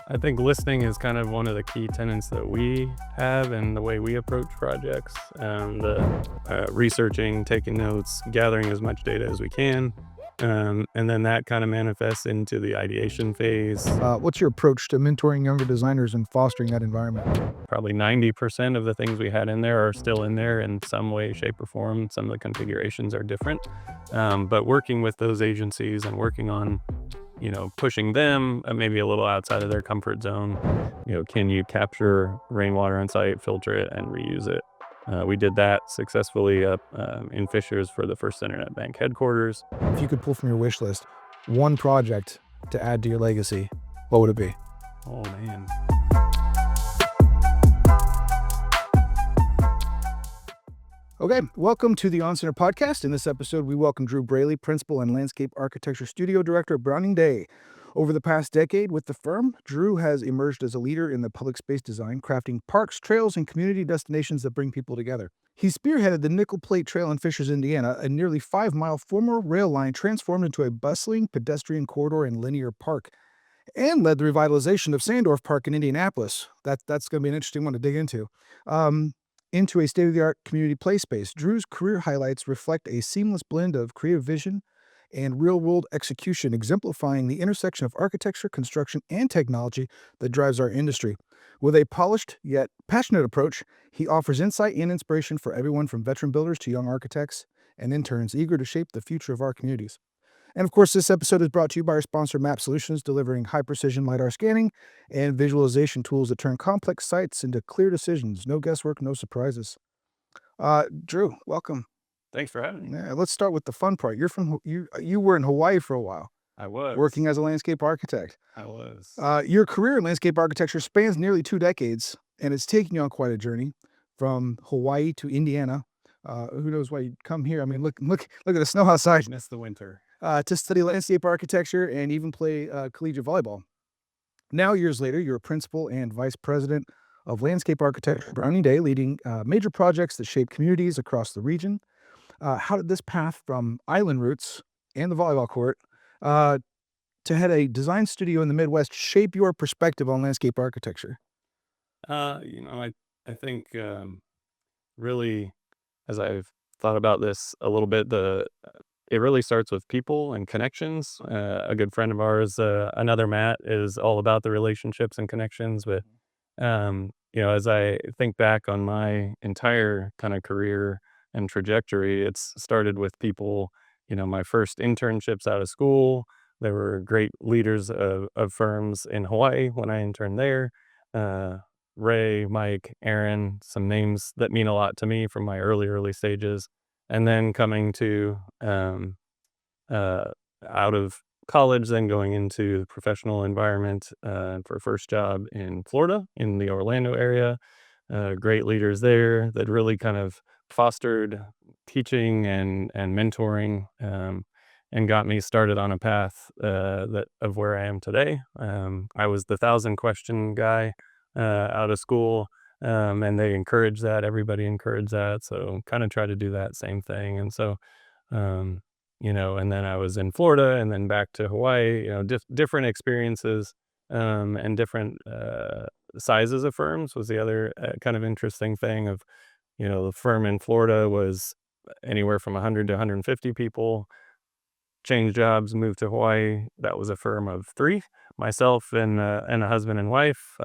I think listening is kind of one of the key tenets that we have and the way we approach projects. The researching, taking notes, gathering as much data as we can. And then that kind of manifests into the ideation phase. What's your approach to mentoring younger designers and fostering that environment? Probably 90% of the things we had in there are still in there in some way, shape, or form. Some of the configurations are different. But working with those agencies and working on pushing them maybe a little outside of their comfort zone. Can you capture rainwater on site, filter it, and reuse it? We did that successfully up in Fishers for the first internet bank headquarters. If you could pull from your wish list one project to add to your legacy, what would it be? Oh, man. Okay, welcome to the On Center podcast. In this episode, we welcome Drew Braley, Principal and Landscape Architecture Studio Director at Browning Day. Over the past decade with the firm, Drew has emerged as a leader in the public space design, crafting parks, trails, and community destinations that bring people together. He spearheaded the Nickel Plate Trail in Fishers, Indiana, a nearly 5-mile former rail line transformed into a bustling pedestrian corridor and linear park, and led the revitalization of Sandorff Park in Indianapolis. That's going to be an interesting one to dig into a state-of-the-art community play space. Drew's career highlights reflect a seamless blend of creative vision and real-world execution, exemplifying the intersection of architecture, construction, and technology that drives our industry. With a polished yet passionate approach, he offers insight and inspiration for everyone from veteran builders to young architects and interns eager to shape the future of our communities. And of course, this episode is brought to you by our sponsor, Map Solutions, delivering high-precision LiDAR scanning and visualization tools that turn complex sites into clear decisions. No guesswork, no surprises. Drew, welcome. Thanks for having me. Yeah, let's start with the fun part. You were in Hawaii for a while. I was. Working as a landscape architect. I was. Your career in landscape architecture spans nearly 2 decades, and it's taken you on quite a journey from Hawaii to Indiana. Who knows why you'd come here? I mean, look at the snow outside. Miss the winter. To study landscape architecture and even play collegiate volleyball. Now, years later, you're a principal and vice president of landscape architecture at Browning Day, leading major projects that shape communities across the region. How did this path from island roots and the volleyball court to head a design studio in the Midwest shape your perspective on landscape architecture? I think really, as I've thought about this a little bit, it really starts with people and connections. A good friend of ours, another Matt, is all about the relationships and connections. But as I think back on my entire kind of career and trajectory, it's started with people. My first internships out of school, there were great leaders of firms in Hawaii when I interned there. Ray, Mike, Aaron, some names that mean a lot to me from my early stages. And then coming to out of college, then going into the professional environment for a first job in Florida, in the Orlando area. Great leaders there that really kind of fostered teaching and mentoring and got me started on a path of where I am today. I was the 1,000-question guy out of school. And they encourage that. Everybody encouraged that. So kind of try to do that same thing. And so, and then I was in Florida and then back to Hawaii, different experiences and different sizes of firms was the other kind of interesting thing of, the firm in Florida was anywhere from 100 to 150 people. Changed jobs, moved to Hawaii. That was a firm of 3, myself and a husband and wife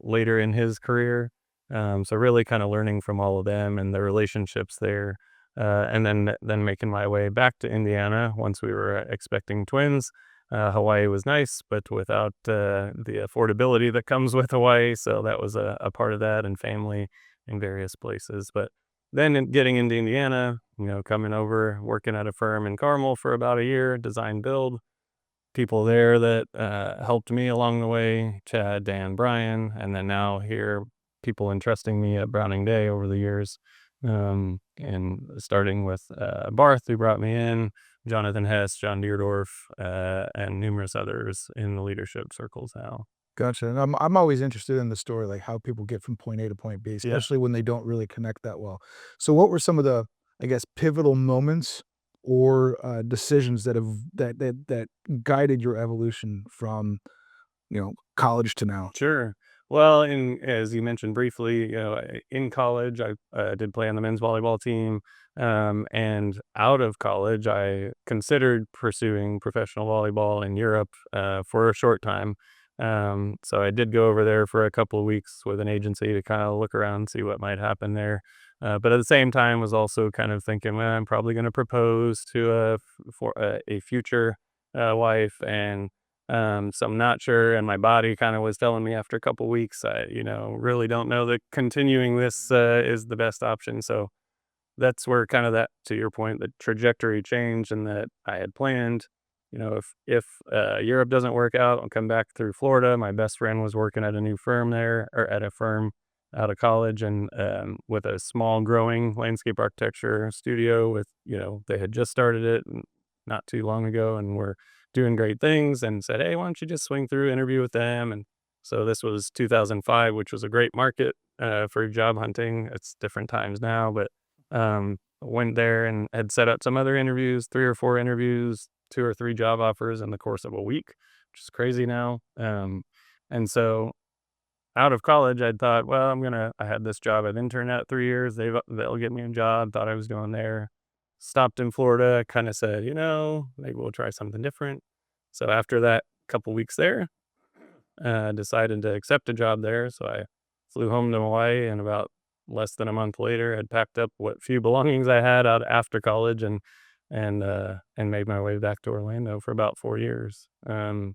later in his career. So really kind of learning from all of them and the relationships there. And then making my way back to Indiana once we were expecting twins. Hawaii was nice, but without the affordability that comes with Hawaii. So that was a part of that, and family in various places. But then getting into Indiana, coming over, working at a firm in Carmel for about a year, design build. People there that helped me along the way, Chad, Dan, Brian, and then now here, people entrusting me at Browning Day over the years. And starting with Barth, who brought me in, Jonathan Hess, John Deerdorf, and numerous others in the leadership circles now. Gotcha. And I'm always interested in the story, like how people get from point A to point B, especially when they don't really connect that well. So what were some of the, I guess, pivotal moments or decisions that guided your evolution from college to now? Sure. Well, as you mentioned briefly, in college, I did play on the men's volleyball team. And out of college, I considered pursuing professional volleyball in Europe for a short time. So I did go over there for a couple of weeks with an agency to kind of look around, see what might happen there. But at the same time, was also kind of thinking, well, I'm probably going to propose to a future wife, and so I'm not sure, and my body kind of was telling me after a couple weeks, I, really don't know that continuing this is the best option. So that's where kind of that, to your point, the trajectory changed, and that I had planned, if Europe doesn't work out, I'll come back through Florida. My best friend was working at a new firm there, or at a firm out of college, and with a small growing landscape architecture studio. With they had just started it not too long ago, and were doing great things, and said, hey, why don't you just swing through, interview with them? And so this was 2005, which was a great market for job hunting. It's different times now, but went there and had set up some other interviews, 3 or 4 interviews, 2 or 3 job offers in the course of a week, which is crazy now. And so out of college, I thought, well, I had this job. I've interned at 3 years. They'll get me a job. Thought I was going there. Stopped in Florida, kind of said, maybe we'll try something different. So after that couple weeks there, decided to accept a job there. So I flew home to Hawaii, and about less than a month later, had packed up what few belongings I had out after college, and made my way back to Orlando for about 4 years. And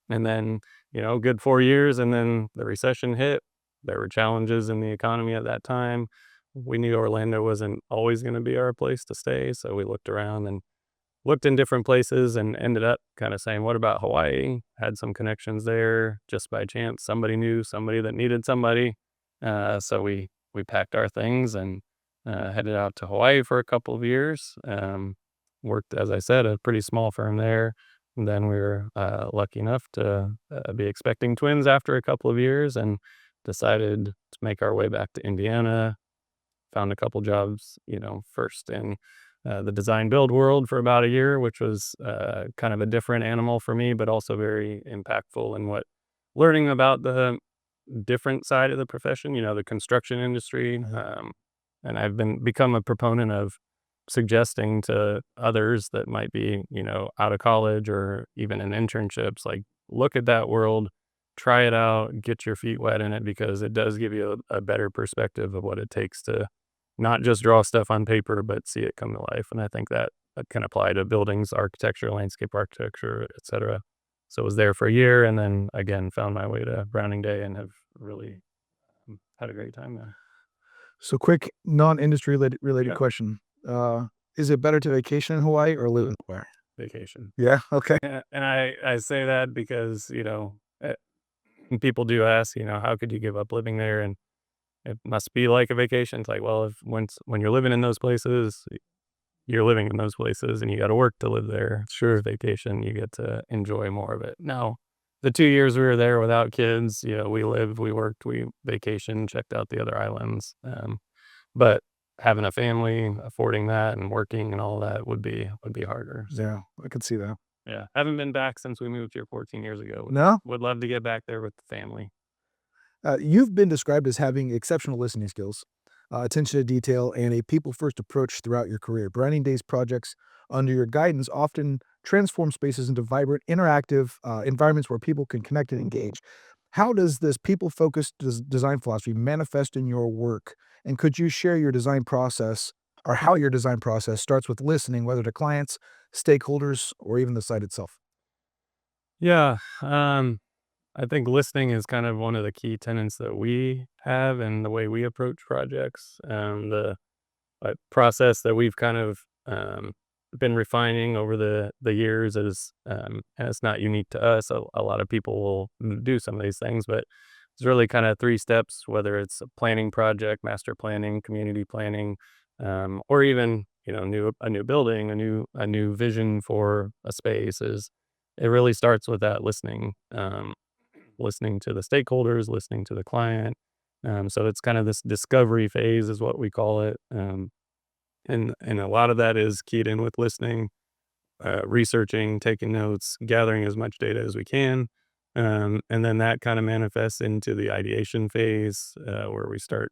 then, good 4 years, and then the recession hit. There were challenges in the economy at that time. We knew Orlando wasn't always going to be our place to stay, so we looked around and looked in different places, and ended up kind of saying, what about Hawaii? Had some connections there just by chance. Somebody knew somebody that needed somebody. So we packed our things and headed out to Hawaii for a couple of years. Worked, as I said, a pretty small firm there. And then we were lucky enough to be expecting twins after a couple of years, and decided to make our way back to Indiana. Found a couple jobs, first in the design build world for about a year, which was kind of a different animal for me, but also very impactful in what learning about the different side of the profession, the construction industry. And I've become a proponent of suggesting to others that might be, out of college or even in internships, like, look at that world, try it out, get your feet wet in it, because it does give you a better perspective of what it takes to not just draw stuff on paper, but see it come to life. And I think that can apply to buildings, architecture, landscape architecture, et cetera. So I was there for a year, and then again found my way to Browning Day, and have really had a great time there. So quick, non-industry related Yeah, question. Is it better to vacation in Hawaii or live in Hawaii? vacation. Yeah, okay. Yeah, and I say that because, people do ask, how could you give up living there? And it must be like a vacation. It's like, well, when you're living in those places, you're living in those places, and you got to work to live there. Sure. Vacation, you get to enjoy more of it. Now, the 2 years we were there without kids, we lived, we worked, we vacationed, checked out the other islands. But having a family, affording that, and working and all that would be harder. So Yeah, I could see that. yeah, haven't been back since we moved here 14 years ago. No? Would love to get back there with the family. You've been described as having exceptional listening skills, attention to detail, and a people-first approach throughout your career. Branding Days projects under your guidance often transform spaces into vibrant, interactive environments where people can connect and engage. How does this people-focused design philosophy manifest in your work? And could you share your design process, or how your design process starts with listening, whether to clients, stakeholders, or even the site itself? Yeah, I think listening is kind of one of the key tenets that we have, and the way we approach projects. The process that we've kind of been refining over the years is, and it's not unique to us. A lot of people will do some of these things, but it's really kind of 3 steps. Whether it's a planning project, master planning, community planning, or even a new building, a new vision for a space. Is it really starts with that listening, listening to the stakeholders, listening to the client. So it's kind of this discovery phase, is what we call it. And a lot of that is keyed in with listening, researching, taking notes, gathering as much data as we can, And then that kind of manifests into the ideation phase, where we start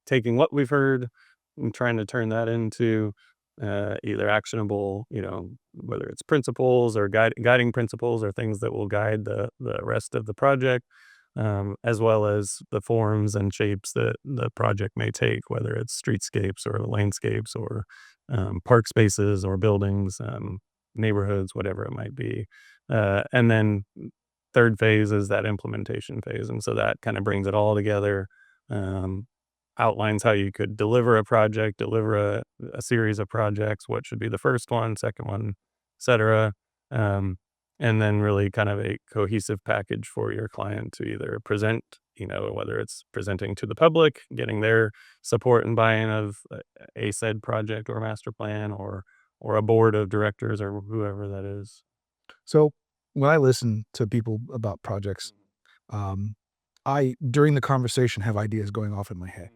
taking what we've heard and trying to turn that into either actionable, whether it's principles or guiding principles or things that will guide the rest of the project, as well as the forms and shapes that the project may take, whether it's streetscapes or landscapes or park spaces or buildings, neighborhoods, whatever it might be. And then third phase is that implementation phase. And so that kind of brings it all together. Um, Outlines how you could deliver a project, deliver a series of projects, what should be the first one, second one, etc. Um, and then really kind of a cohesive package for your client to either present, whether it's presenting to the public, getting their support and buy-in of a said project or master plan, or a board of directors or whoever that is. So when I listen to people about projects, um, I during the conversation have ideas going off in my head.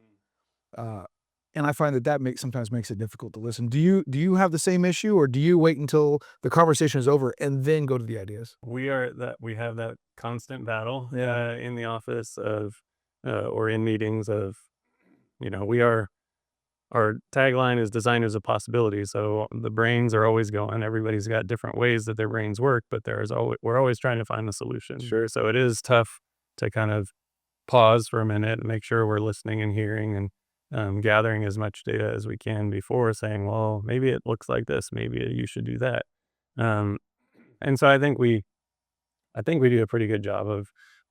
Uh, and I find that sometimes makes it difficult to listen. Do you have the same issue, or do you wait until the conversation is over and then go to the ideas? We have that constant battle Yeah. in the office of or in meetings of, we are our tagline is designers of possibility. So the brains are always going. Everybody's got different ways that their brains work, but we're always trying to find the solution. Sure. So it is tough to kind of pause for a minute and make sure we're listening and hearing and gathering as much data as we can before saying, well, maybe it looks like this, maybe you should do that. Um, and so I think we do a pretty good job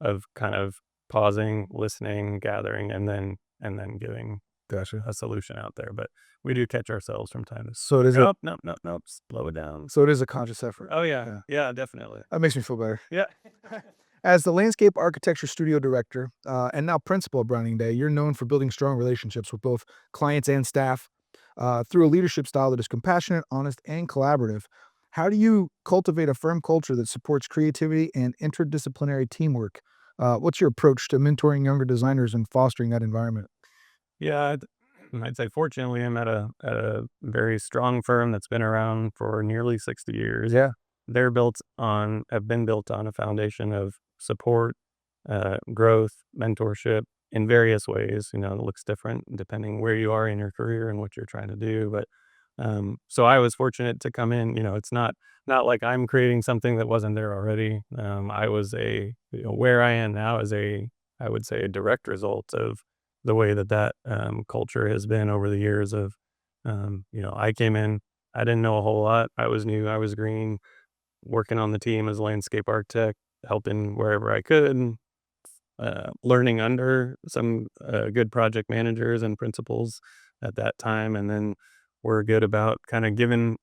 of kind of pausing, listening, gathering, and then giving Gotcha. a solution out there. But we do catch ourselves from time to So it is a nope, nope, nope, nope, slow it down. so it is a conscious effort. Oh yeah, Yeah. yeah, definitely. That makes me feel better. Yeah. As the landscape architecture studio director, and now principal of Browning Day, you're known for building strong relationships with both clients and staff, through a leadership style that is compassionate, honest, and collaborative. How do you cultivate a firm culture that supports creativity and interdisciplinary teamwork? What's your approach to mentoring younger designers and fostering that environment? Yeah, I'd say fortunately I'm at a very strong firm that's been around for nearly 60 years. Yeah, Have been built on a foundation of support, growth, mentorship in various ways. It looks different depending where you are in your career and what you're trying to do. But so I was fortunate to come in. It's not like I'm creating something that wasn't there already. I was where I am now is I would say a direct result of the way that culture has been over the years of, I came in, I didn't know a whole lot. I was new, I was green, working on the team as a landscape architect, helping wherever I could, learning under some good project managers and principals at that time, and then we're good about kind of giving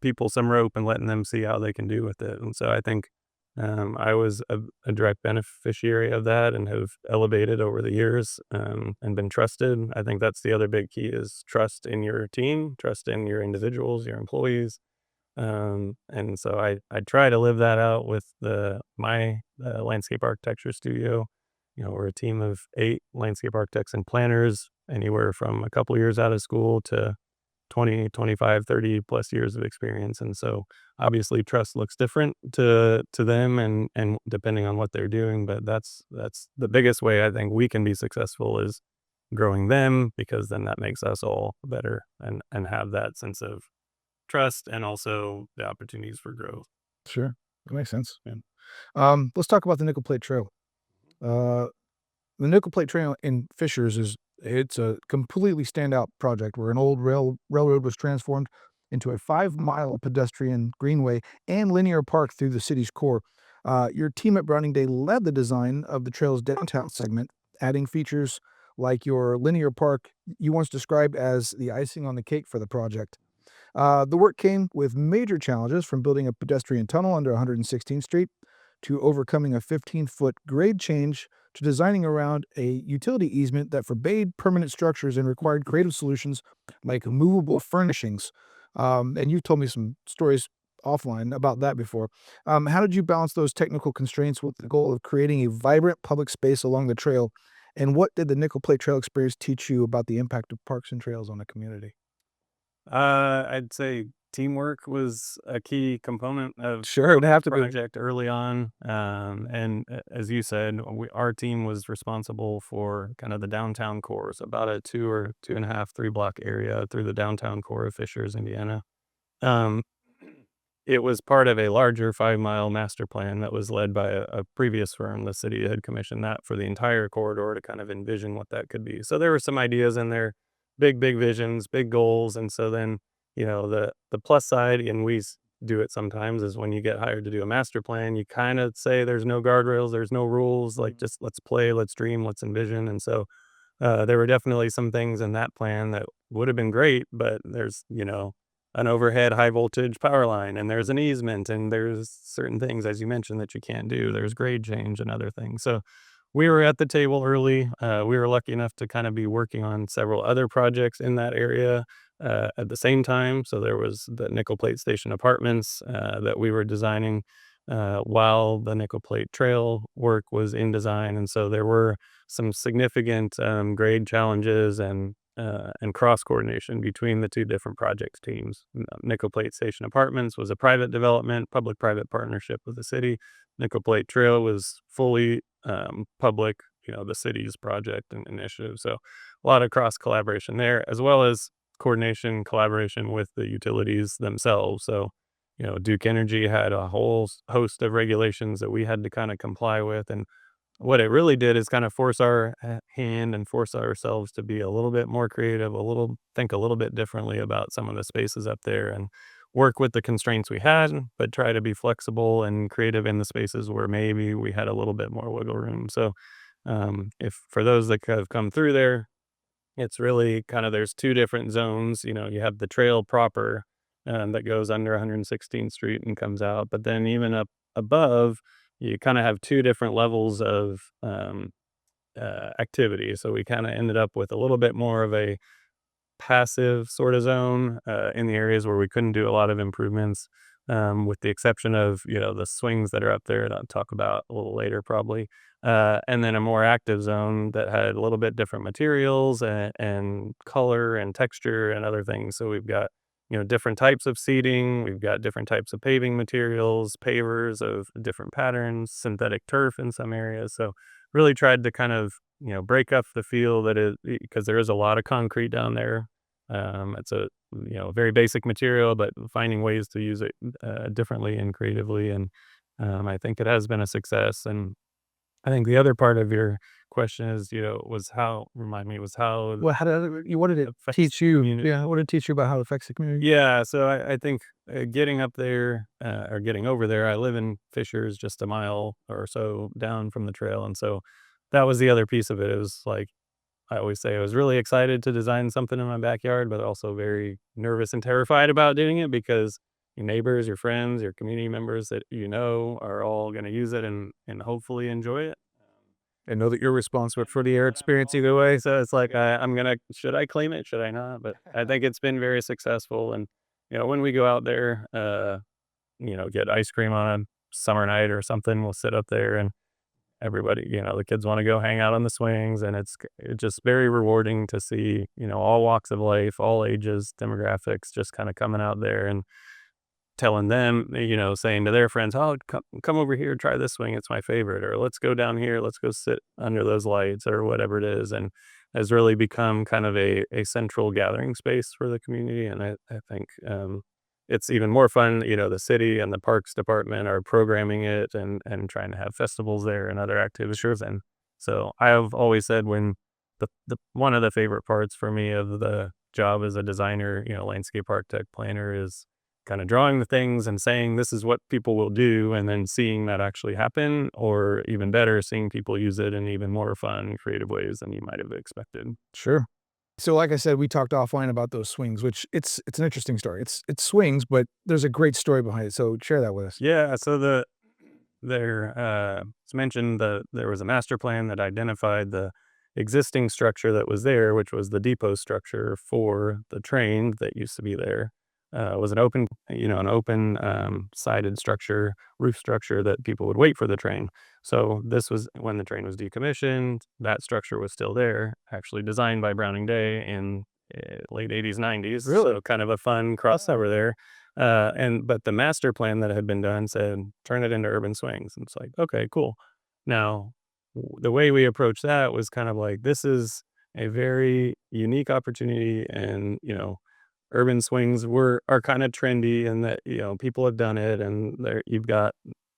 people some rope and letting them see how they can do with it. And so I think I was a direct beneficiary of that and have elevated over the years, and been trusted. I think that's the other big key is trust in your team, trust in your individuals, your employees. And so I try to live that out with my landscape architecture studio. We're a team of 8 landscape architects and planners, anywhere from a couple years out of school to 20, 25, 30 plus years of experience. And so obviously trust looks different to them and depending on what they're doing, but that's the biggest way I think we can be successful is growing them, because then that makes us all better and have that sense of trust and also the opportunities for growth. sure. That makes sense, man. Let's talk about the Nickel Plate Trail. Uh, The Nickel Plate Trail in Fishers it's a completely standout project where an old railroad was transformed into a 5-mile pedestrian greenway and linear park through the city's core. Your team at Browning Day led the design of the trail's downtown segment, adding features like your linear park you once described as the icing on the cake for the project. The work came with major challenges, from building a pedestrian tunnel under 116th Street to overcoming a 15-foot grade change to designing around a utility easement that forbade permanent structures and required creative solutions like movable furnishings. And you told me some stories offline about that before. How did you balance those technical constraints with the goal of creating a vibrant public space along the trail? And what did the Nickel Plate Trail experience teach you about the impact of parks and trails on the community? I'd say Teamwork was a key component Sure, of it'd the have to be. project early on, and as you said, our team was responsible for kind of the downtown core, so about a 2 or 2.5, 3 block area through the downtown core of Fishers, Indiana. Um, it was part of a larger 5-mile master plan that was led by a previous firm. The city had commissioned that for the entire corridor to kind of envision what that could be. So there were some ideas in there, big visions, big goals, and so then, the plus side, and do it sometimes, is when you get hired to do a master plan, you kinda say there's no guardrails, there's no rules, like, just let's play, let's dream, let's envision, and so there were definitely some things in that plan that would have been great, but there's, an overhead high voltage power line, and there's an easement, and there's certain things, as you mentioned, that you can't do. There's grade change and other things. So we were at the table early. We were lucky enough to kind of be working on several other projects in that area at the same time. So there was the Nickel Plate Station apartments that we were designing while the Nickel Plate Trail work was in design. And so there were some significant grade challenges and cross coordination between the two different projects teams. Nickel Plate Station Apartments was a private development, public-private partnership with the city. Nickel Plate Trail was fully public, the city's project and initiative. So a lot of cross collaboration there, as well as coordination, collaboration with the utilities themselves. So, Duke Energy had a whole host of regulations that we had to kind of comply with, and what it really did is kind of force our hand and force ourselves to be a little bit more creative, think a little bit differently about some of the spaces up there and work with the constraints we had, but try to be flexible and creative in the spaces where maybe we had a little bit more wiggle room. So, if for those that have come through there, it's really kind of there's 2 different zones. You have the trail proper, that goes under 116th Street and comes out, but then even up above, you kinda have 2 different levels of, activity. So we kinda ended up with a little bit more of a passive sorta zone, in the areas where we couldn't do a lot of improvements, with the exception of, the swings that are up there that I'll talk about a little later probably. And then a more active zone that had a little bit different materials and color and texture and other things. So we've got, different types of seating, we've got different types of paving materials, pavers of different patterns, synthetic turf in some areas. So really tried to kind of, break up the feel that is because there is a lot of concrete down there. It's a very basic material, but finding ways to use it differently and creatively, and I think it has been a success. And I think the other part of your question is, was how remind me was how it Well, how did what did it affects teach the you? community. Yeah, what did it teach you about how it affects the community? Yeah, so I think getting up there or getting over there, I live in Fishers, just a mile or so down from the trail, and so that was the other piece of it. It was like I always say I was really excited to design something in my backyard, but also very nervous and terrified about doing it because your neighbors, your friends, your community members that are all going to use it and hopefully enjoy it. And know that you're responsible for the air But I'm experience either also way. so it's like I'm gonna should I claim it? Should I not? But I think it's been very successful, and when we go out there, get ice cream on a summer night or something, we'll sit up there and everybody, the kids want to go hang out on the swings, and it's just very rewarding to see, all walks of life, all ages, demographics, just kind of coming out there and telling them, saying to their friends, "Oh, come over here, try this swing. It's my favorite." Or "Let's go down here. Let's go sit under those lights," or whatever it is. And has really become kind of a central gathering space for the community. And I think it's even more fun. The city and the parks department are programming it and trying to have festivals there and other activities. And so I have always said when the one of the favorite parts for me of the job as a designer, landscape architect, planner is kind of drawing the things and saying this is what people will do, and then seeing that actually happen, or even better, seeing people use it in even more fun, creative ways than you might have expected. Sure. So, like I said, we talked offline about those swings, which it's an interesting story. It's swings, but there's a great story behind it. So share that with us. Yeah, so it's mentioned that there was a master plan that identified the existing structure that was there, which was the depot structure for the train that used to be there. Was an open sided structure, roof structure that people would wait for the train. So this was when the train was decommissioned. That structure was still there, actually designed by Browning Day late 80s, 90s. Really? So kind of a fun crossover there. But the master plan that had been done said, turn it into urban swings. And it's like, okay, cool. Now, the way we approached that was kind of like, this is a very unique opportunity. And, urban swings are kind of trendy and that, people have done it and there you've got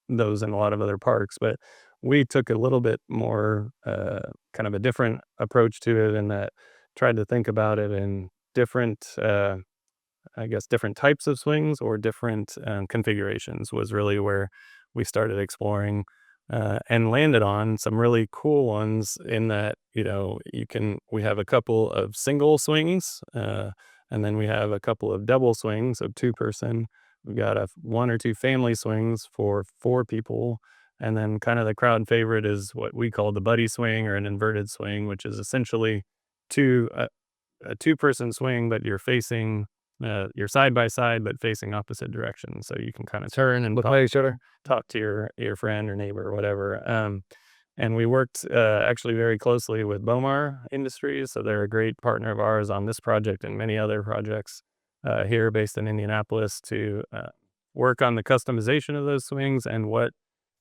those in a lot of other parks. But we took a little bit more, kind of a different approach to it and that tried to think about it in different, I guess, different types of swings or different configurations was really where we started exploring and landed on some really cool ones in that, we have a couple of single swings and then we have a couple of double swings of 2 person. We've got one or two family swings for 4 people. And then kind of the crowd favorite is what we call the buddy swing or an inverted swing, which is essentially two, a 2 person swing, but you're side by side, but facing opposite directions. So you can kind of turn and Look at each other. talk to your friend or neighbor or whatever. And we worked actually very closely with Bomar Industries. So they're a great partner of ours on this project and many other projects here based in Indianapolis to work on the customization of those swings and what,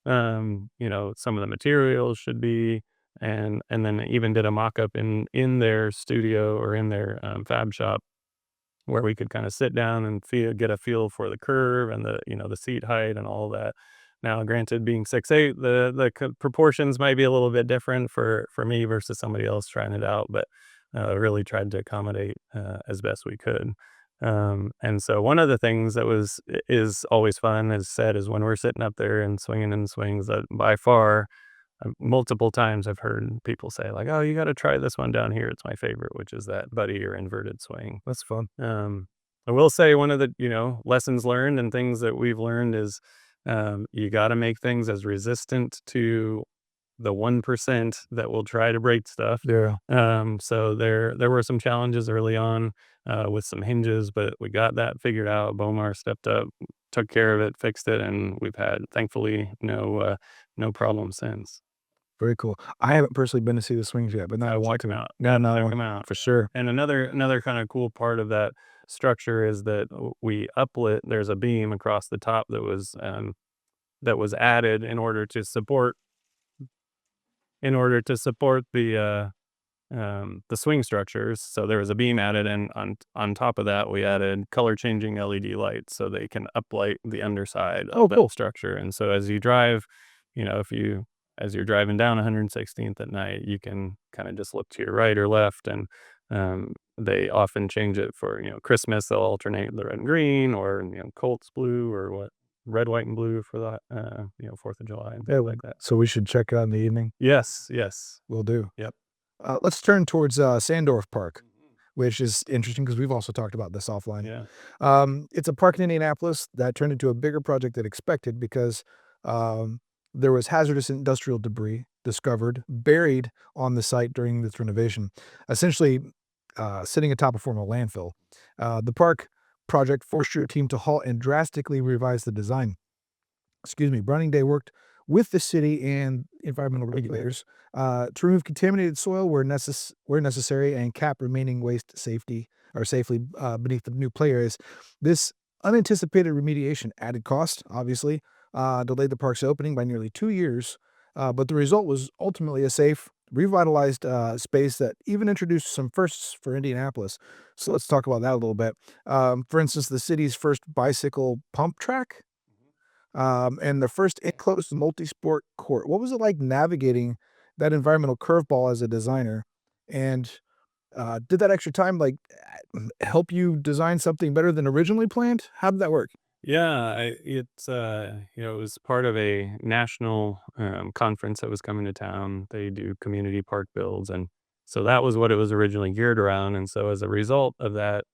some of the materials should be. And then even did a mock-up in their studio or in their fab shop where we could kind of sit down and get a feel for the curve and the seat height and all that. Now, granted, being 6'8", the proportions might be a little bit different for me versus somebody else trying it out, but really tried to accommodate as best we could. And so one of the things that is always fun, as said, is when we're sitting up there and swinging in the swings. That by far, multiple times I've heard people say like, "Oh, you got to try this one down here. It's my favorite," which is that buddy or inverted swing. That's fun. I will say one of the, lessons learned and things that we've learned is, you gotta make things as resistant to the 1% that will try to break stuff. Yeah. So there were some challenges early on, with some hinges, but we got that figured out. Bomar stepped up, took care of it, fixed it, and we've had, thankfully, no problem since. Very cool. I haven't personally been to see the swings yet, but now I want Check them to. out. Got another Check one them out. for sure. And another kinda cool part of that structure is that we uplit there's a beam across the top that was added in order to support the swing structures. So there was a beam added, and on top of that, we added color changing LED lights so they can uplight the underside Oh, of that cool. structure. And so as you drive, if you as you're driving down 116th at night, you can kind of just look to your right or left, and they often change it for Christmas. They'll alternate the red and green, or Colts blue, or what red, white, and blue for the 4th of July and Yeah. things like that. So we should check it out in the evening. Yes, yes, Will do. yep. Let's turn towards Sandorff Park, which is interesting because we've also talked about this offline. Yeah. It's a park in Indianapolis that turned into a bigger project than expected because there was hazardous industrial debris discovered, buried on the site during this renovation, essentially sitting atop a former landfill. The park project forced your team to halt and drastically revise the design. Excuse me. Browning Day worked with the city and environmental regulators to remove contaminated soil where necessary and cap remaining waste safely beneath the new play areas. This unanticipated remediation added cost, obviously, delayed the park's opening by nearly 2 years, but the result was ultimately a safe, revitalized space that even introduced some firsts for Indianapolis. So let's talk about that a little bit. For instance, the city's first bicycle pump track and the first enclosed multi-sport court. What was it like navigating that environmental curveball as a designer? And did that extra time help you design something better than originally planned? How did that work? Yeah, it was part of a national conference that was coming to town. They do community park builds, and so that was what it was originally geared around. And so, as a result of that,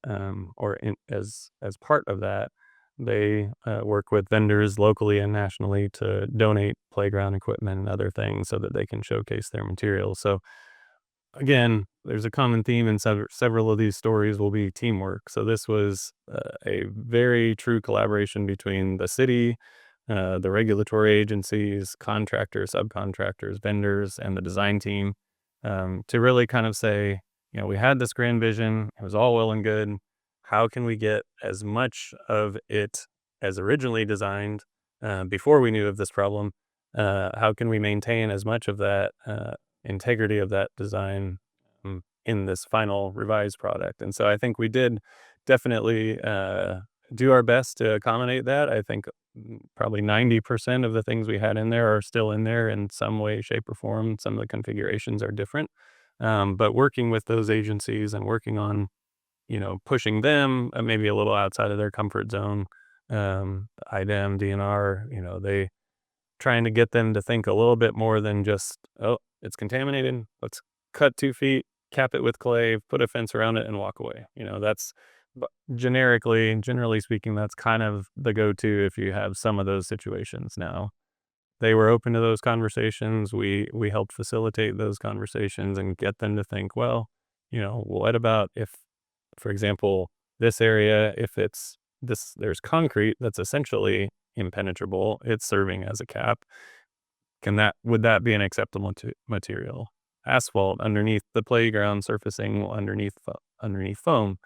as part of that, they work with vendors locally and nationally to donate playground equipment and other things so that they can showcase their materials. So again, there's a common theme in several of these stories will be teamwork. So this was a very true collaboration between the city, the regulatory agencies, contractors, subcontractors, vendors, and the design team to really kind of say, we had this grand vision. It was all well and good. How can we get as much of it as originally designed before we knew of this problem? How can we maintain as much of that integrity of that design in this final revised product? And so I think we did definitely do our best to accommodate that. I think probably 90% of the things we had in there are still in there in some way, shape, or form. Some of the configurations are different. But working with those agencies and working on, pushing them maybe a little outside of their comfort zone, IDEM, DNR, they trying to get them to think a little bit more than just, oh, it's contaminated. Let's cut 2 feet, cap it with clay, put a fence around it, and walk away. That's generally speaking, that's kind of the go-to if you have some of those situations now. They were open to those conversations. We helped facilitate those conversations and get them to think, well, what about if, for example, this area, if it's this, there's concrete that's essentially impenetrable, it's serving as a cap. Would that be an acceptable material? Asphalt underneath the playground surfacing underneath foam.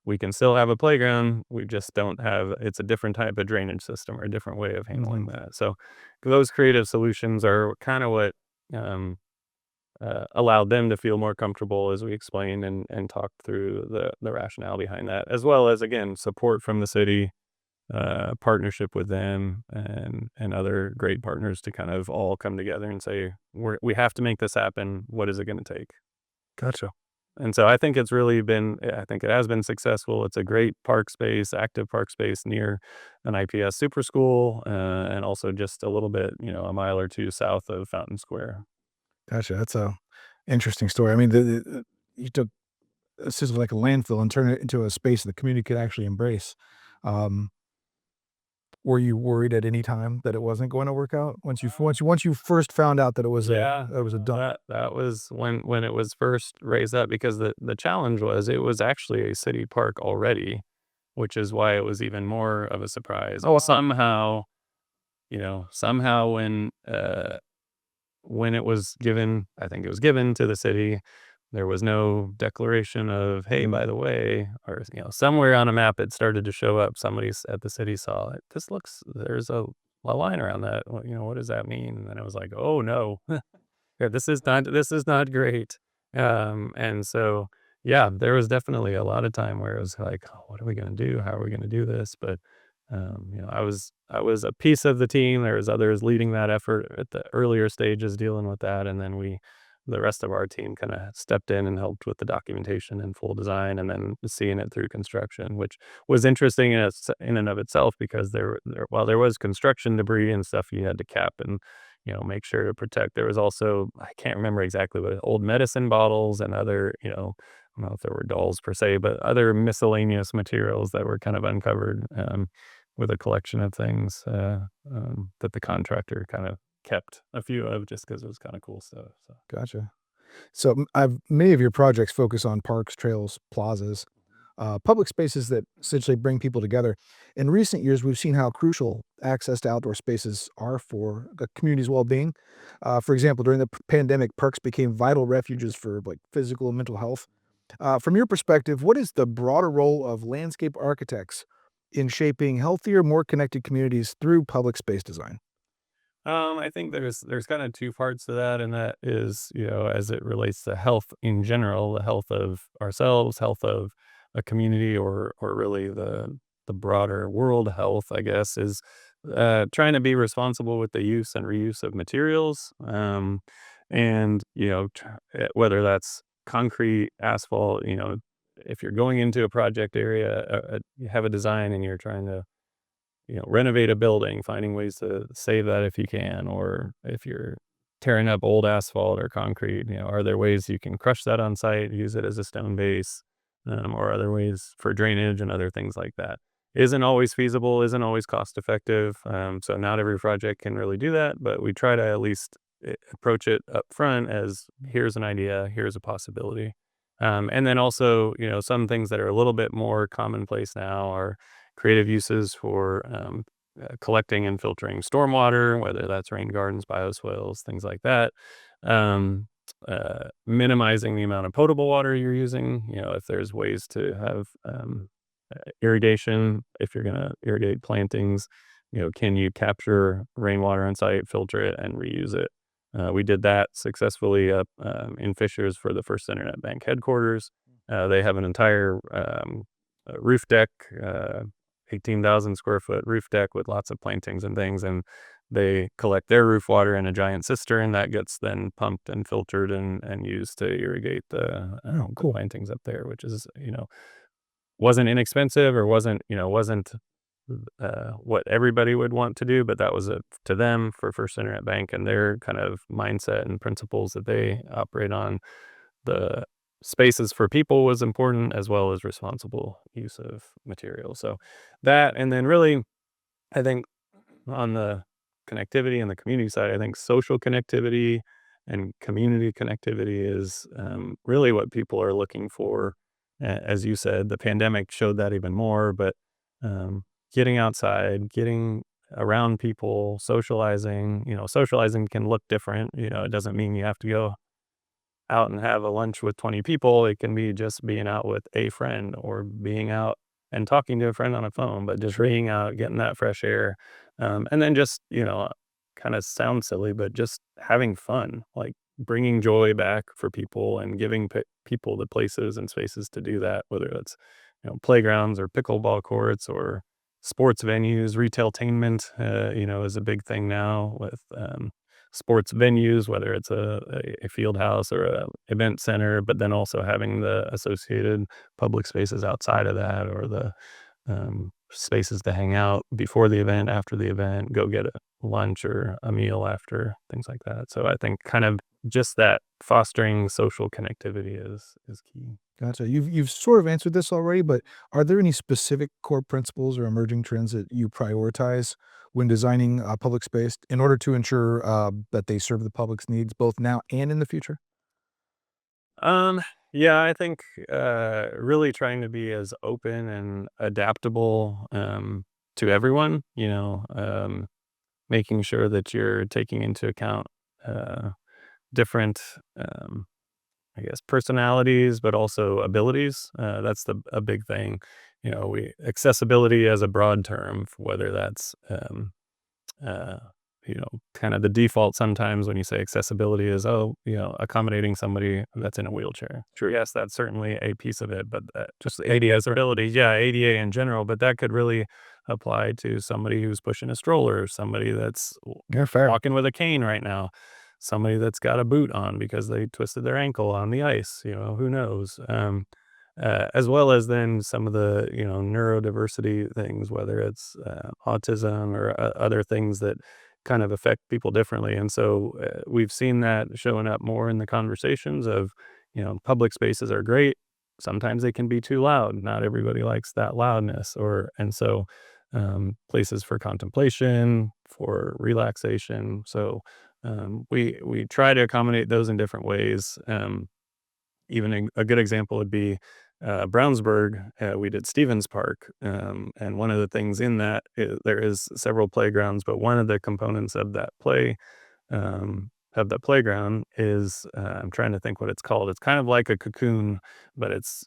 We can still have a playground. We just don't have, it's a different type of drainage system or a different way of handling Mhm. that. So those creative solutions are kind of what um, allowed them to feel more comfortable as we explained and talked through the rationale behind that, as well as, again, support from the city, partnership with them and other great partners to kind of all come together and say, we have to make this happen. What is it going to take? Gotcha. And so I think it has been successful. It's a great park space, active park space near an IPS super school, and also just a little bit, a mile or two south of Fountain Square. Gotcha. That's a interesting story. I mean, you took a system like a landfill and turned it into a space the community could actually embrace. Um, were you worried at any time that it wasn't going to work out once you first found out that Yeah, it was a dump? that was when it was first raised up, because the challenge was it was actually a city park already, which is why it was even more of a surprise. Oh, wow. Somehow when it was given, I think it was given to the city, there was no declaration of, hey, by the way, or somewhere on a map it started to show up. At the city saw it. There's a line around that. Well, what does that mean? And then it was like, oh no. Yeah, this is not great. And so, yeah, there was definitely a lot of time where it was like, "Oh, what are we gonna do? How are we gonna do this?" But, I was a piece of the team. There was others leading that effort at the earlier stages dealing with that, and then the rest of our team kinda stepped in and helped with the documentation and full design and then seeing it through construction, which was interesting in and of itself because while there was construction debris and stuff you had to cap and make sure to protect. There was also, I can't remember exactly what, old medicine bottles and other, I don't know if there were dolls per se, but other miscellaneous materials that were kind of uncovered with a collection of things that the contractor kind of kept a few of just because it was kind of cool stuff. So. Gotcha. So I've many of your projects focus on parks, trails, plazas, public spaces that essentially bring people together. In recent years, we've seen how crucial access to outdoor spaces are for the community's well-being. For example, during the pandemic, parks became vital refuges for like physical and mental health. From your perspective, what is the broader role of landscape architects in shaping healthier, more connected communities through public space design? I think there's kind of two parts to that, and that is, as it relates to health in general, the health of ourselves, health of a community, or really the broader world health, I guess, is trying to be responsible with the use and reuse of materials, and whether that's concrete, asphalt, if you're going into a project area, you have a design and you're trying to renovate a building, finding ways to save that if you can, or if you're tearing up old asphalt or concrete, are there ways you can crush that on site, use it as a stone base, or other ways for drainage and other things like that. Isn't always feasible, isn't always cost effective. So not every project can really do that, but we try to at least approach it up front as here's an idea, here's a possibility. And then also, some things that are a little bit more commonplace now are creative uses for collecting and filtering stormwater, whether that's rain gardens, bioswales, things like that. Um, minimizing the amount of potable water you're using. If there's ways to have irrigation, if you're going to irrigate plantings, can you capture rainwater on site, filter it, and reuse it? We did that successfully up in Fishers for the First Internet Bank headquarters. They have an entire roof deck, 18,000 square foot roof deck with lots of plantings and things. And they collect their roof water in a giant cistern that gets then pumped and filtered and used to irrigate Oh, the cool. plantings up there, which is, wasn't inexpensive or wasn't what everybody would want to do, but that was to them for First Internet Bank and their kind of mindset and principles that they operate on. The spaces for people was important as well as responsible use of material. So that, and then really, I think on the connectivity and the community side, I think social connectivity and community connectivity is really what people are looking for. As you said, the pandemic showed that even more, but getting outside, getting around people, socializing can look different. It doesn't mean you have to go out and have a lunch with 20 people. It can be just being out with a friend or being out and talking to a friend on a phone, but just being out, getting that fresh air. And then just, kind of sounds silly, but just having fun, like bringing joy back for people and giving people the places and spaces to do that, whether it's, playgrounds or pickleball courts or sports venues, retailtainment, is a big thing now with, sports venues, whether it's a field house or a event center, but then also having the associated public spaces outside of that or the spaces to hang out before the event, after the event, go get a lunch or a meal after, things like that. So I think kind of just that fostering social connectivity is key. Gotcha. You've sort of answered this already, but are there any specific core principles or emerging trends that you prioritize when designing public space in order to ensure that they serve the public's needs both now and in the future? Um, yeah, I think really trying to be as open and adaptable to everyone, making sure that you're taking into account uh, different, I guess, personalities, but also abilities. That's a big thing. We accessibility as a broad term, whether that's uh, kind of the default sometimes when you say accessibility is, oh, accommodating somebody that's in a wheelchair. Sure, yes, that's certainly a piece of it, but just ADA ability, yeah, ADA in general, but that could really apply to somebody who's pushing a stroller, somebody that's Yeah, fair. walking with a cane right now, somebody that's got a boot on because they twisted their ankle on the ice, who knows? As well as then some of the, neurodiversity things, whether it's autism or other things that kind of affect people differently. And so we've seen that showing up more in the conversations of, public spaces are great. Sometimes they can be too loud. Not everybody likes that loudness. And so places for contemplation, for relaxation. So we try to accommodate those in different ways. Even a good example would be Brownsburg. We did Stevens Park, and one of the things in that there is several playgrounds, but one of the components of the playground is I'm trying to think what it's called. It's kind of like a cocoon, but it's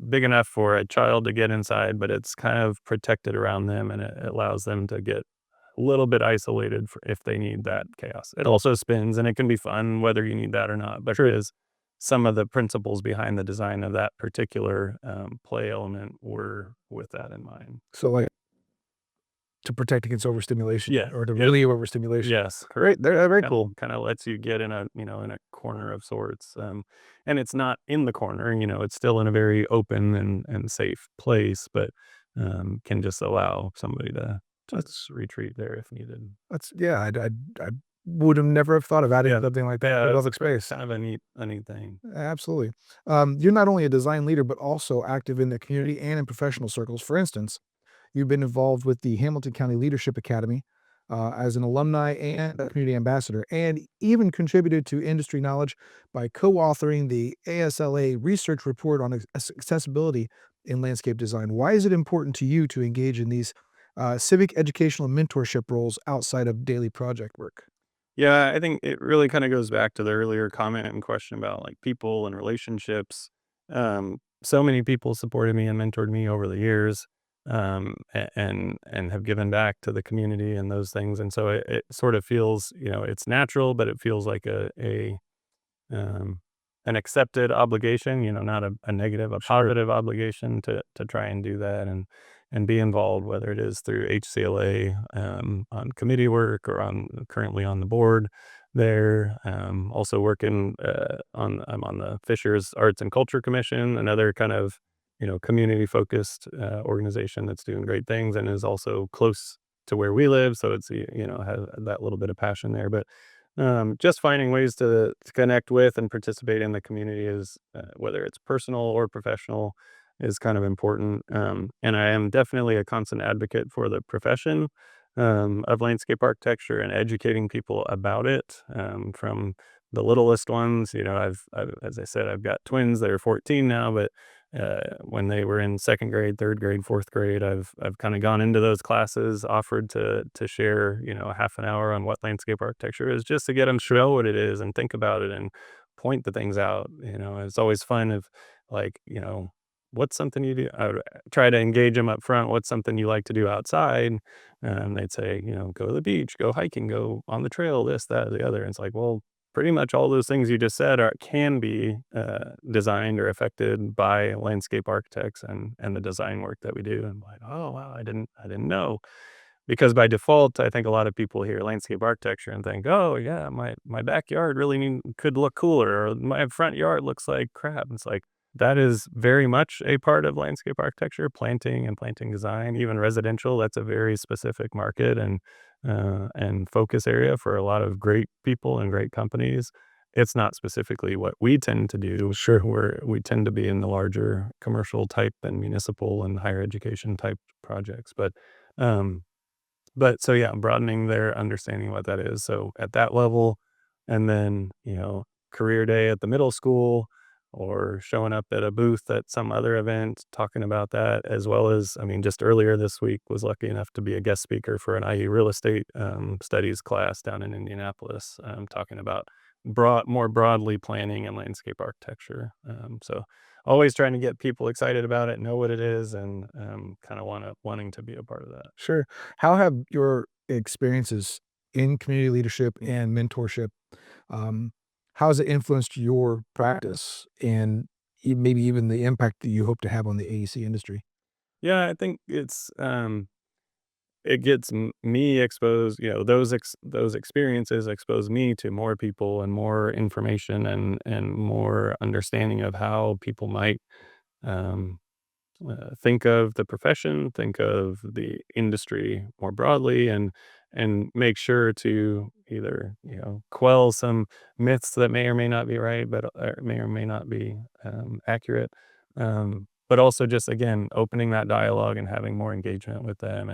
big enough for a child to get inside, but it's kind of protected around them, and it allows them to get a little bit isolated for if they need that chaos. It also spins, and it can be fun whether you need that or not. But it is some of the principles behind the design of that particular play element were with that in mind. So, like, to protect against overstimulation Yeah. or to Yep. relieve overstimulation. Yes. Great. They're very Yep. cool. Kind of lets you get in a corner of sorts. And it's not in the corner, it's still in a very open and safe place, but can just allow somebody to That's retreat there if needed. yeah. I would have never have thought of adding Yeah. something like that Yeah. to It's public space. kind of a neat thing. Absolutely. You're not only a design leader, but also active in the community and in professional circles. For instance, you've been involved with the Hamilton County Leadership Academy as an alumni and a community ambassador, and even contributed to industry knowledge by co authoring the ASLA research report on accessibility in landscape design. Why is it important to you to engage in these civic, educational, and mentorship roles outside of daily project work? Yeah, I think it really kinda goes back to the earlier comment and question about, like, people and relationships. So many people supported me and mentored me over the years, and have given back to the community and those things, and so it sort of feels, it's natural, but it feels like um, an accepted obligation, not a negative, a Sure. positive obligation to try and do that and be involved, whether it is through HCLA, on committee work or currently on the board there. Also working I'm on the Fishers Arts and Culture Commission, another kind of community focused organization that's doing great things and is also close to where we live, so it's has that little bit of passion there, but just finding ways to connect with and participate in the community is, whether it's personal or professional, is kind of important. And I am definitely a constant advocate for the profession of landscape architecture and educating people about it. From the littlest ones, as I said, I've got twins that are 14 now, but when they were in second grade, third grade, fourth grade, I've kind of gone into those classes, offered to share, a half an hour on what landscape architecture is, just to get them to know what it is and think about it and point the things out. It's always fun if, like, what's something you do. I would try to engage them up front. What's something you like to do outside? And they'd say, go to the beach, go hiking, go on the trail, this, that, the other. And it's like, well, pretty much all those things you just said can be designed or affected by landscape architects and the design work that we do. And like, oh wow, I didn't know, because by default, I think a lot of people hear landscape architecture and think, oh yeah, my backyard really could look cooler, or my front yard looks like crap. It's like that is very much a part of landscape architecture, planting and planting design, even residential. That's a very specific market and focus area for a lot of great people and great companies. It's not specifically what we tend to do. Sure, we tend to be in the larger commercial type and municipal and higher education type projects, um, so yeah, broadening their understanding of what that is. So at that level, and then, career day at the middle school, or showing up at a booth at some other event, talking about that, as well as, I mean, just earlier this week was lucky enough to be a guest speaker for an IU real estate studies class down in Indianapolis, talking about more broadly planning and landscape architecture. So always trying to get people excited about it, know what it is, and kind of wanting to be a part of that. Sure. How have your experiences in community leadership and mentorship, um, how has it influenced your practice and maybe even the impact that you hope to have on the AEC industry? Yeah, I think it gets me exposed. Those experiences expose me to more people and more information and more understanding of how people might um, think of the profession, think of the industry more broadly, and make sure to either quell some myths that may or may not be right, but may or may not be accurate. But also just again opening that dialogue and having more engagement with them,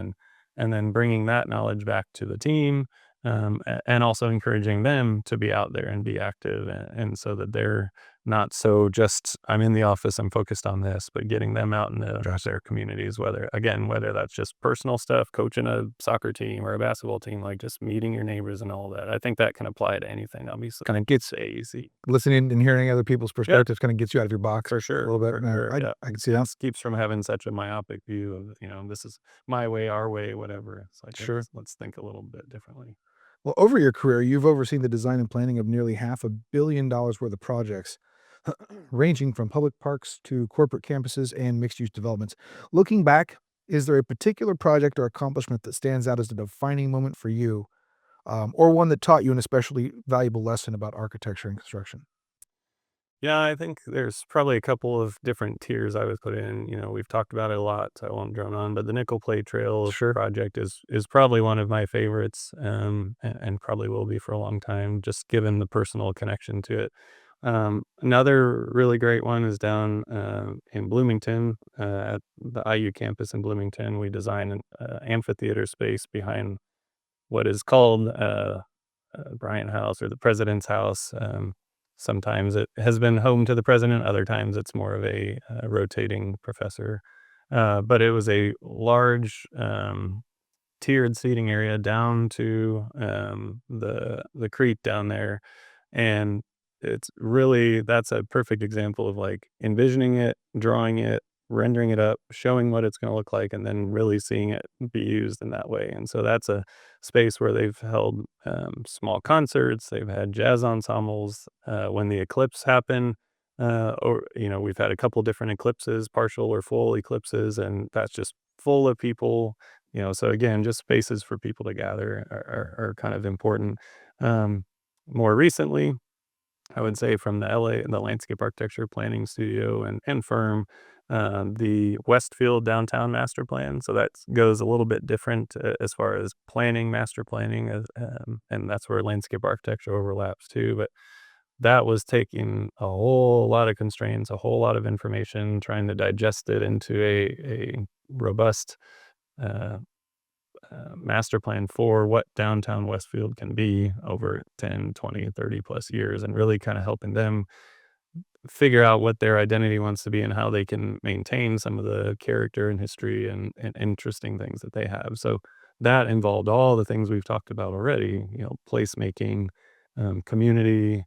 and then bringing that knowledge back to the team. And also encouraging them to be out there and be active, and so that they're not so just, I'm in the office, I'm focused on this, but getting them out in their communities, whether that's just personal stuff, coaching a soccer team or a basketball team, like just meeting your neighbors and all that. I think that can apply to anything, obviously. Kind of gets It's easy. listening and hearing other people's Yeah, perspectives kind of gets you out of your box for a sure. little bit. For sure. Yeah. I can see that. Keeps from having such a myopic view of, this is my way, our way, whatever. It's like, Sure. let's think a little bit differently. Well, over your career, you've overseen the design and planning of nearly $500 million worth of projects, ranging from public parks to corporate campuses and mixed use developments. Looking back, is there a particular project or accomplishment that stands out as a defining moment for you, or one that taught you an especially valuable lesson about architecture and construction? Yeah, I think there's probably a couple of different tiers I would put in. We've talked about it a lot, so I won't drone on. But the Nickel Plate Trail Sure. project is probably one of my favorites, and probably will be for a long time, just given the personal connection to it. Another really great one is down in Bloomington, at the IU campus in Bloomington. We designed an amphitheater space behind what is called Bryant House, or the President's House. Sometimes it has been home to the president, other times it's more of a rotating professor. But it was a large tiered seating area down to the creek down there. And it's really that's a perfect example of like envisioning it, drawing it, rendering it up, showing what it's going to look like, and then really seeing it be used in that way. And so that's a space where they've held small concerts, they've had jazz ensembles. When the eclipse happened, or we've had a couple different eclipses, partial or full eclipses, and that's just full of people. So again, just spaces for people to gather are kind of important. Um, More recently, I would say from the LA, the landscape architecture planning studio and firm, the Westfield downtown master plan. So that goes a little bit different as far as planning, master planning, and that's where landscape architecture overlaps too. But that was taking a whole lot of constraints, a whole lot of information, trying to digest it into a robust uh, master plan for what downtown Westfield can be over 10, 20, 30 plus years, and really kind of helping them figure out what their identity wants to be and how they can maintain some of the character and history and interesting things that they have. So that involved all the things we've talked about already, placemaking, community,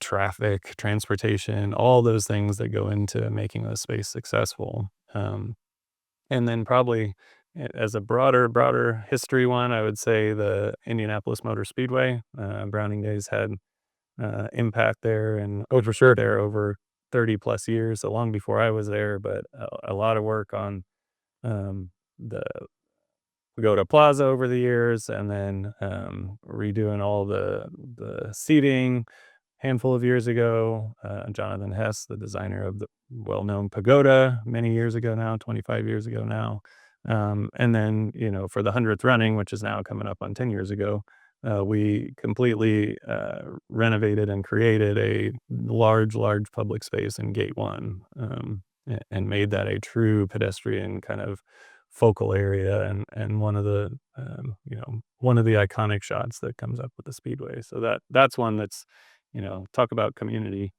traffic, transportation, all those things that go into making a space successful. And then probably as a broader history one, I would say the Indianapolis Motor Speedway. Browning Days had impact there and Oh, for sure. there over 30 plus years, so long before I was there, but a lot of work on the Pagoda Plaza over the years, and then redoing all the seating handful of years ago. Jonathan Hess, the designer of the well-known pagoda many years ago now, 25 years ago now. And then, for the 100th running, which is now coming up on 10 years ago, we completely renovated and created a large public space in Gate 1, and made that a true pedestrian kind of focal area and one of the iconic shots that comes up with the speedway. So that's one that's, talk about community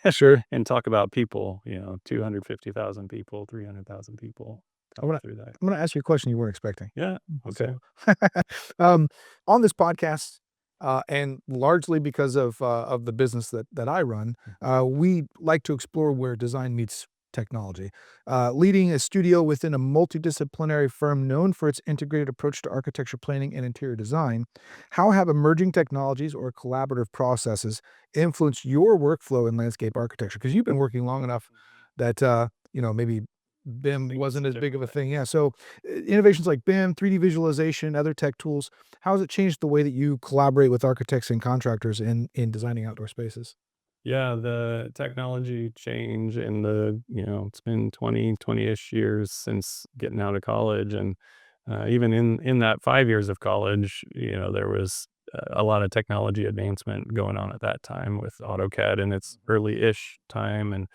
Sure. and talk about people, 250,000 people, 300,000 people I'm coming gonna through that. I'm gonna ask you a question you weren't expecting. Yeah. Okay. So, um, on this podcast, and largely because of the business that I run, we like to explore where design meets technology. Leading a studio within a multidisciplinary firm known for its integrated approach to architecture planning and interior design, how have emerging technologies or collaborative processes influenced your workflow in landscape architecture? Because you've been working long enough that maybe BIM Things wasn't as big of a differently. thing. Yeah. So innovations like BIM, 3D visualization, other tech tools, how has it changed the way that you collaborate with architects and contractors in designing outdoor spaces? Yeah, the technology change in the, it's been 20-ish years since getting out of college. And even in that 5 years of college, there was a lot of technology advancement going on at that time with AutoCAD in its early-ish time and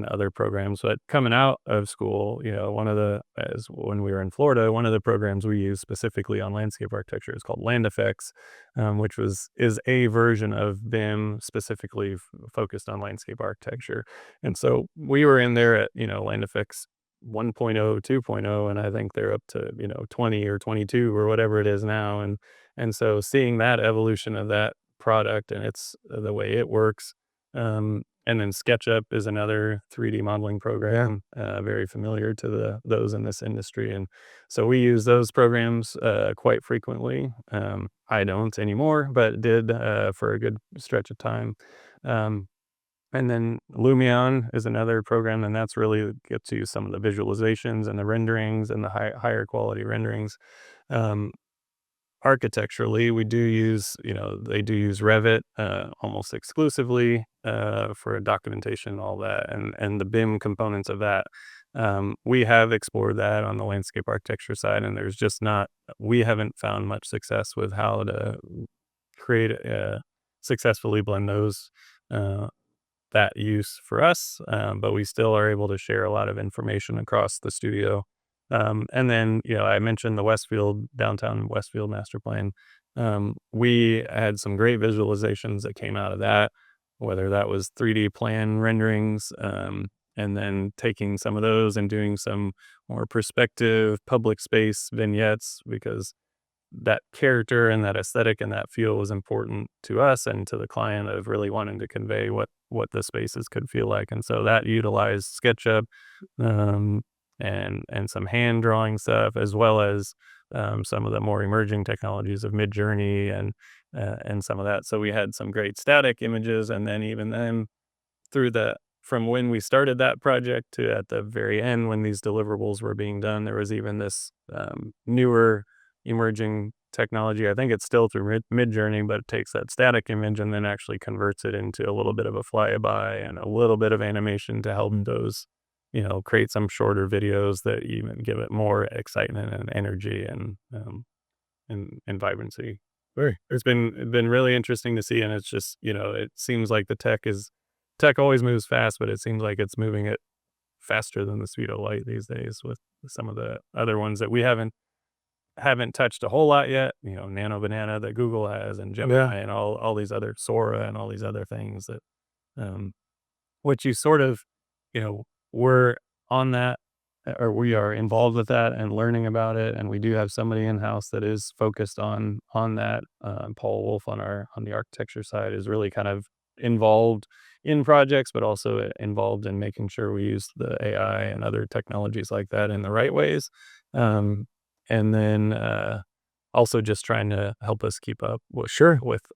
other programs. But coming out of school, one of the, as when we were in Florida, one of the programs we use specifically on landscape architecture is called Land Effects, which is a version of BIM specifically focused on landscape architecture. And so we were in there at Land Effects 1.0, 2.0, and I think they're up to 20 or 22 or whatever it is now. And so seeing that evolution of that product and it's the way it works. And then SketchUp is another 3D modeling program, very familiar to those in this industry. And so we use those programs quite frequently. I don't anymore, but did for a good stretch of time. Um, and then Lumion is another program, and that's really gets you some of the visualizations and the renderings and the higher quality renderings. Um, Architecturally, we do use, they do use Revit almost exclusively for documentation and all that, and the BIM components of that. We have explored that on the landscape architecture side, and there's just not, we haven't found much success with how to create, successfully blend those. Uh, that use for us, but we still are able to share a lot of information across the studio. And then, I mentioned the Westfield, downtown Westfield master plan. We had some great visualizations that came out of that, whether that was 3D plan renderings, and then taking some of those and doing some more perspective public space vignettes, because that character and that aesthetic and that feel was important to us and to the client, of really wanting to convey what the spaces could feel like. And so that utilized SketchUp, um, and some hand drawing stuff, as well as some of the more emerging technologies of Midjourney and some of that. So we had some great static images, and then even then, through the from when we started that project to at the very end when these deliverables were being done, there was even this newer emerging technology. I think it's still through Midjourney, but it takes that static image and then actually converts it into a little bit of a flyby and a little bit of animation to help those, create some shorter videos that even give it more excitement and energy and vibrancy. Very. It's been really interesting to see, and it's just, it seems like the tech always moves fast, but it seems like it's moving it faster than the speed of light these days with some of the other ones that we haven't touched a whole lot yet. Nano Banana that Google has, and Yeah. Gemini, and all these other Sora, and all these other things that, um, which you sort of, you know, we're on that, or we are involved with that and learning about it. And we do have somebody in house that is focused on that. Paul Wolf on the architecture side is really kind of involved in projects, but also involved in making sure we use the AI and other technologies like that in the right ways. Um, and then also just trying to help us keep up with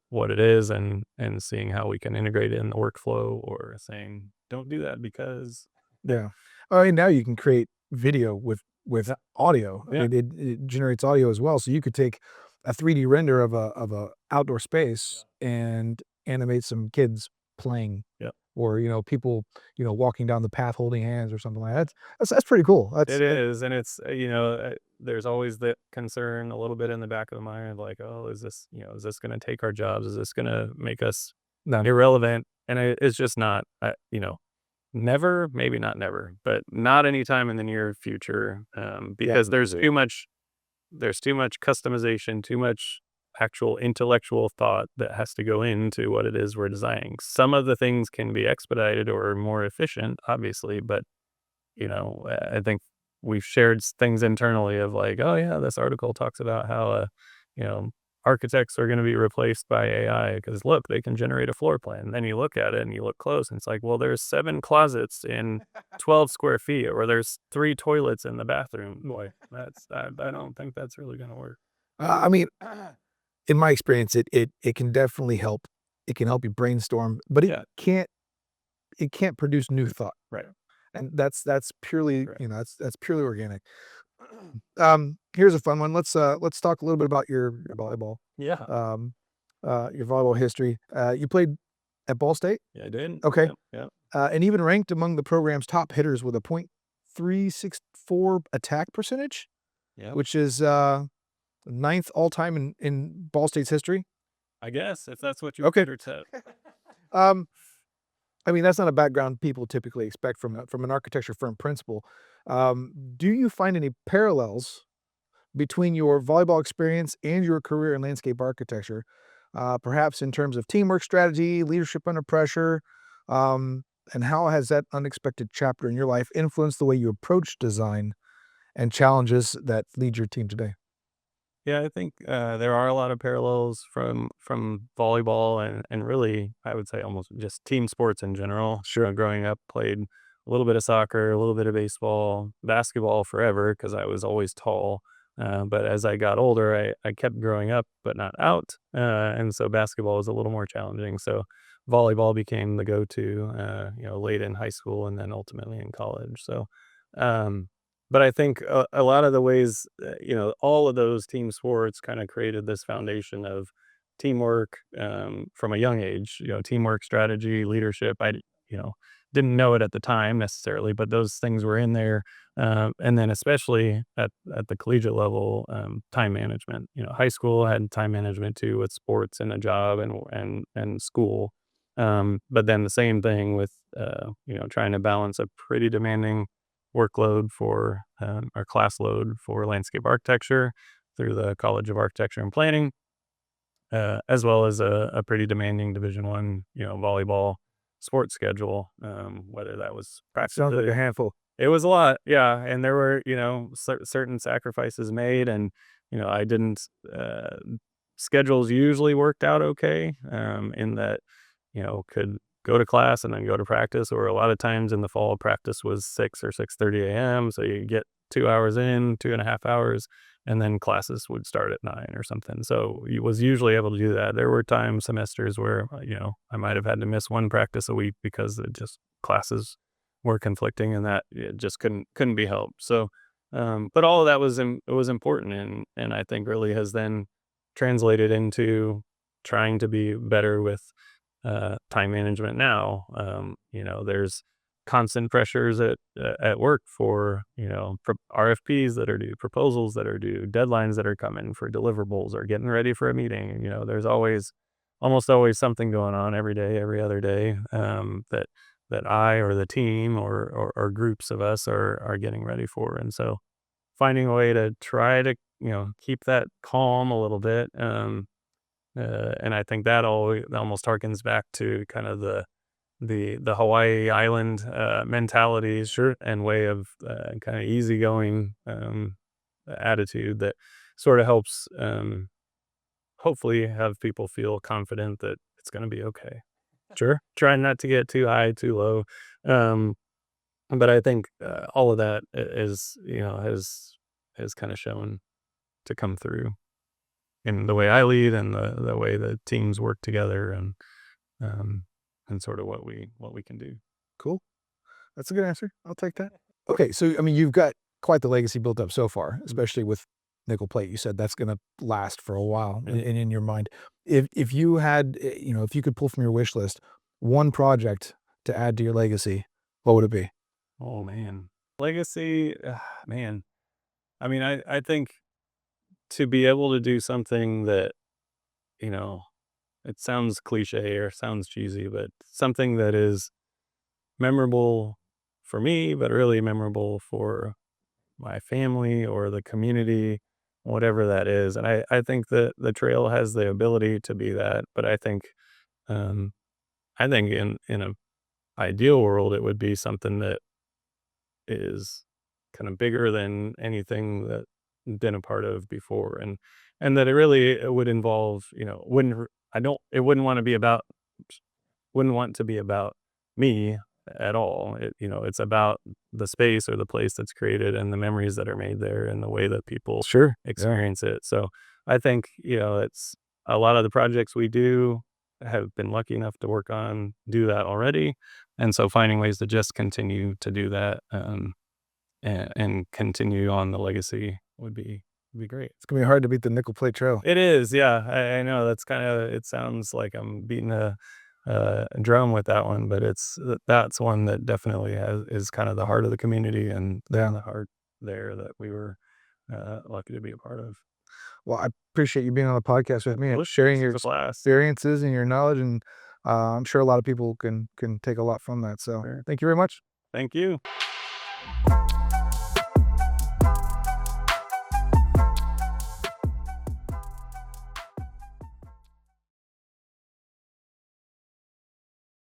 what it is, and seeing how we can integrate it in the workflow, or saying don't do that because Yeah. I mean, now you can create video with yeah, audio. I yeah, mean, it generates audio as well, so you could take a 3D render of a outdoor space and animate some kids playing, yeah. or, people, walking down the path holding hands or something like that. That's pretty cool. It is, and it's, there's always the concern a little bit in the back of the mind of like, oh, is this going to take our jobs? Is this going to make us No. irrelevant? And it's just not. Never, maybe not never, but not anytime in the near future, Yeah. because there's too much customization, too much actual intellectual thought that has to go into what it is we're designing. Some of the things can be expedited or more efficient, obviously, but I think we've shared things internally of like, oh yeah, this article talks about how, you know, architects are going to be replaced by AI because look, they can generate a floor plan. And then you look at it and you look close, and it's like, well, there's 7 closets in 12 square feet, or there's 3 toilets in the bathroom. Boy, I don't think that's really going to work. I mean, in my experience, it can definitely help. It can help you brainstorm, but Yeah, it can't produce new thought, right. and that's purely, Correct. that's purely organic. Here's a fun one. Let's talk a little bit about Yeah, um, your volleyball history. You played at Ball State? yeah, I did. Okay. Yep, yep, And even ranked among the program's top hitters with a .364 attack percentage, yep. which is, 9th all-time in Ball State's history. I guess if that's what you Okay. consider to. Um, I mean, that's not a background people typically expect from an architecture firm principal. Do you find any parallels between your volleyball experience and your career in landscape architecture, perhaps in terms of teamwork strategy, leadership under pressure, um, and how has that unexpected chapter in your life influenced the way you approach design and challenges that lead your team today? Yeah, I think there are a lot of parallels from volleyball and really, I would say almost just team sports in general. Sure. Growing up, played a little bit of soccer, a little bit of baseball, basketball forever because I was always tall. But as I got older, I kept growing up, but not out, and so basketball was a little more challenging. So volleyball became the go-to, late in high school and then ultimately in college. So. Um, but I think a lot of the ways, all of those team sports kind of created this foundation of teamwork, from a young age, teamwork, strategy, leadership. You know, didn't know it at the time necessarily, but those things were in there. And then especially at the collegiate level, time management. High school had time management too with sports and a job and school. But then the same thing with, trying to balance a pretty demanding workload for, our class load for landscape architecture through the College of Architecture and Planning, as well as a pretty demanding Division I, volleyball. sports schedule, whether that was Sounds like a practices. handful. It was a lot, yeah, and there were, certain sacrifices made, and, I didn't, schedules usually worked out okay, in that, could go to class and then go to practice, or a lot of times in the fall, practice was 6 or 6:30 AM, so you get 2 hours in, 2.5 hours, and then classes would start at 9 or something, so you was usually able to do that. There were semesters where, I might have had to miss 1 practice a week because it just classes were conflicting, and that it just couldn't be helped. So, but all of that it was important, and I think really has then translated into trying to be better with time management now. There's constant pressures at work for RFPs that are due, proposals that are due, deadlines that are coming for deliverables, or getting ready for a meeting. There's almost always something going on every day, every other day, that I or the team or groups of us are getting ready for. And so finding a way to try to keep that calm a little bit. And I think that almost harkens back to kind of the Hawaii Island mentality, sure, and way of kind of easygoing attitude that sort of helps hopefully have people feel confident that it's going to be okay. Sure, trying not to get too high, too low. Um, but I think all of that is has kind of shown to come through in the way I lead, and the way the teams work together, um, and sort of what we can do. Cool. That's a good answer. I'll take that. Okay, so I mean, you've got quite the legacy built up so far, especially with nickel plate. You said that's gonna last for a while Yeah. in your mind. If you had, if you could pull from your wish list one project to add to your legacy, what would it be? Oh man, legacy, man. I mean, I think to be able to do something that you know it sounds cliche or sounds cheesy, but something that is memorable for me, but really memorable for my family or the community, whatever that is. And I think that the trail has the ability to be that, but um, I think in a ideal world, it would be something that is kind of bigger than anything that I've been a part of before, and that it would involve, wouldn't r- I don't it wouldn't want to be about me at all. It's about the space or the place that's created, and the memories that are made there, and the way that people Sure. Yeah. experience it. So I think, it's a lot of the projects we do have been lucky enough to work on do that already. And so finding ways to just continue to do that, and continue on the legacy would be great. It's gonna be hard to beat the nickel plate trail. It is, yeah. I know that's it sounds like I'm beating a drum with that one, but that's one that definitely is kind of the heart of the community, and Yeah. the heart there that we were lucky to be a part of. Well, I appreciate you being on the podcast with me and Well, sharing this your was a blast. experiences and your knowledge, and I'm sure a lot of people can take a lot from that. So Sure. thank you very much. Thank you.